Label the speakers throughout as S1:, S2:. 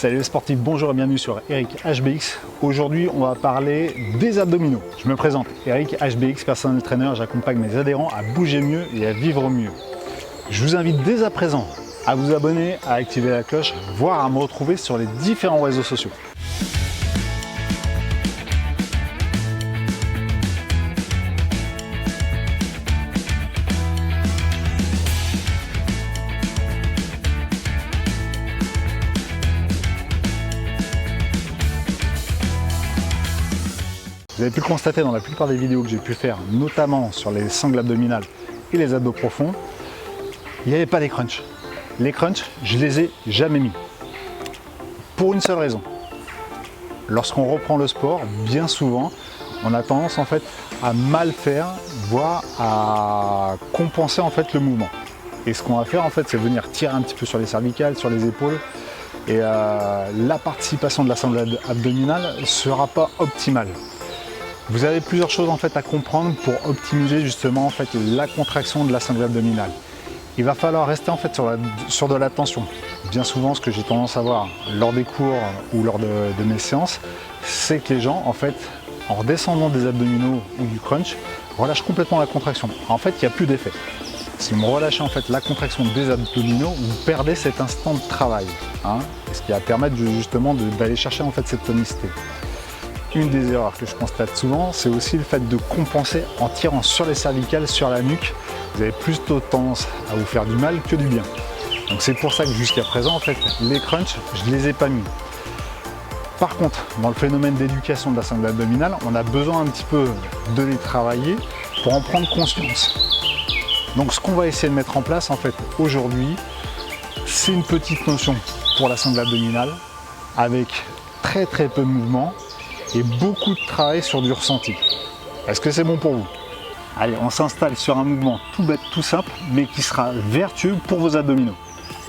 S1: Salut les sportifs, bonjour et bienvenue sur Eric HBX. Aujourd'hui, on va parler des abdominaux. Je me présente, Eric HBX, personnel trainer. J'accompagne mes adhérents à bouger mieux et à vivre mieux. Je vous invite dès à présent à vous abonner, à activer la cloche, voire à me retrouver sur les différents réseaux sociaux. Vous avez pu le constater dans la plupart des vidéos que j'ai pu faire, notamment sur les sangles abdominales et les abdos profonds, il n'y avait pas les crunchs. Les crunchs, je les ai jamais mis. Pour une seule raison. Lorsqu'on reprend le sport, bien souvent, on a tendance en fait à mal faire, voire à compenser en fait le mouvement. Et ce qu'on va faire en fait, c'est venir tirer un petit peu sur les cervicales, sur les épaules. Et la participation de la sangle abdominale ne sera pas optimale. Vous avez plusieurs choses en fait à comprendre pour optimiser justement en fait la contraction de la sangle abdominale. Il va falloir rester en fait sur de la tension. Bien souvent, ce que j'ai tendance à voir lors des cours ou lors de mes séances, c'est que les gens en fait, en redescendant des abdominaux ou du crunch, relâchent complètement la contraction. En fait, il n'y a plus d'effet. Si vous relâchez en fait la contraction des abdominaux, vous perdez cet instant de travail, et ce qui va permettre justement d'aller chercher en fait cette tonicité. Une des erreurs que je constate souvent, c'est aussi le fait de compenser en tirant sur les cervicales, sur la nuque. Vous avez plutôt tendance à vous faire du mal que du bien. Donc c'est pour ça que jusqu'à présent, en fait, les crunchs, je ne les ai pas mis. Par contre, dans le phénomène d'éducation de la sangle abdominale, on a besoin un petit peu de les travailler pour en prendre conscience. Donc ce qu'on va essayer de mettre en place, en fait, aujourd'hui, c'est une petite notion pour la sangle abdominale avec très peu de mouvement et beaucoup de travail sur du ressenti. Est-ce que c'est bon pour vous? Allez, on s'installe sur un mouvement tout bête, tout simple, mais qui sera vertueux pour vos abdominaux.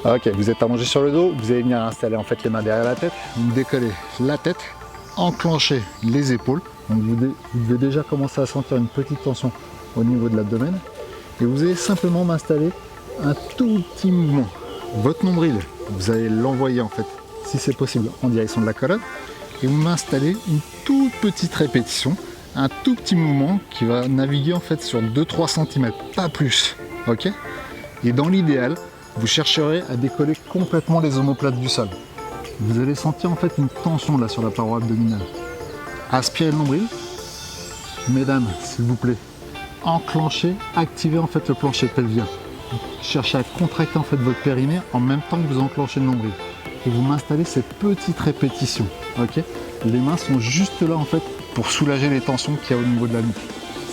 S1: Ok, vous êtes allongé sur le dos, vous allez venir installer en fait les mains derrière la tête, vous décollez la tête, enclenchez les épaules. Donc vous devez déjà commencer à sentir une petite tension au niveau de l'abdomen. Et vous allez simplement m'installer un tout petit mouvement. Votre nombril, vous allez l'envoyer en fait, si c'est possible, en direction de la colonne. Et vous m'installez une toute petite répétition, un tout petit mouvement qui va naviguer en fait sur 2-3 cm, pas plus. Ok? Et dans l'idéal, vous chercherez à décoller complètement les omoplates du sol. Vous allez sentir en fait une tension là sur la paroi abdominale. Aspirez le nombril. Mesdames, s'il vous plaît, enclenchez, activez en fait le plancher pelvien. Cherchez à contracter en fait votre périnée en même temps que vous enclenchez le nombril. Et vous m'installez cette petite répétition. Ok, les mains sont juste là en fait pour soulager les tensions qu'il y a au niveau de la nuque.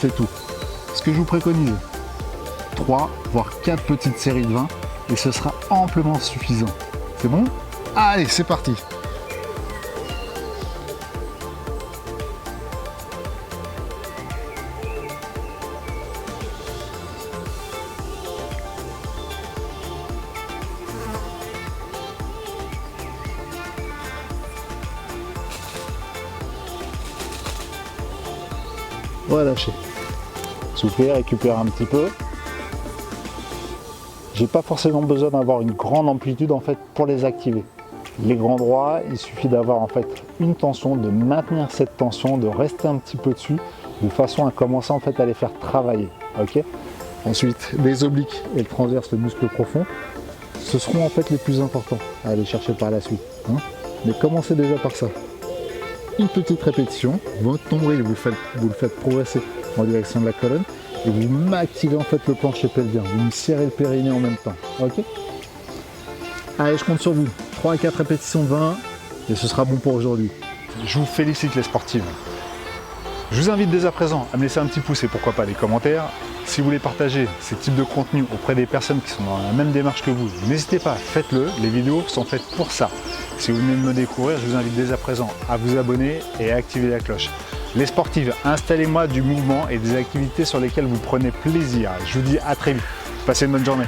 S1: C'est tout. Ce que je vous préconise, 3 voire 4 petites séries de 20 et ce sera amplement suffisant. C'est bon? Allez, c'est parti. Relâchez. Soufflez, récupérez un petit peu. J'ai pas forcément besoin d'avoir une grande amplitude en fait pour les activer. Les grands droits, il suffit d'avoir en fait une tension, de maintenir cette tension, de rester un petit peu dessus, de façon à commencer en fait à les faire travailler. Ok. Ensuite, les obliques et le transverse, le muscle profond, ce seront en fait les plus importants à aller chercher par la suite. Mais commencez déjà par ça. Une petite répétition, votre nombril vous le faites progresser en direction de la colonne et vous m'activez en fait le plancher pelvien, vous me serrez le périnée en même temps. Ok? Allez, je compte sur vous. 3 à 4 répétitions de 20 et ce sera bon pour aujourd'hui. Je vous félicite les sportifs. Je vous invite dès à présent à me laisser un petit pouce et pourquoi pas des commentaires. Si vous voulez partager ces types de contenus auprès des personnes qui sont dans la même démarche que vous, n'hésitez pas, faites-le, les vidéos sont faites pour ça. Si vous venez de me découvrir, je vous invite dès à présent à vous abonner et à activer la cloche. Les sportifs, installez-moi du mouvement et des activités sur lesquelles vous prenez plaisir. Je vous dis à très vite. Passez une bonne journée.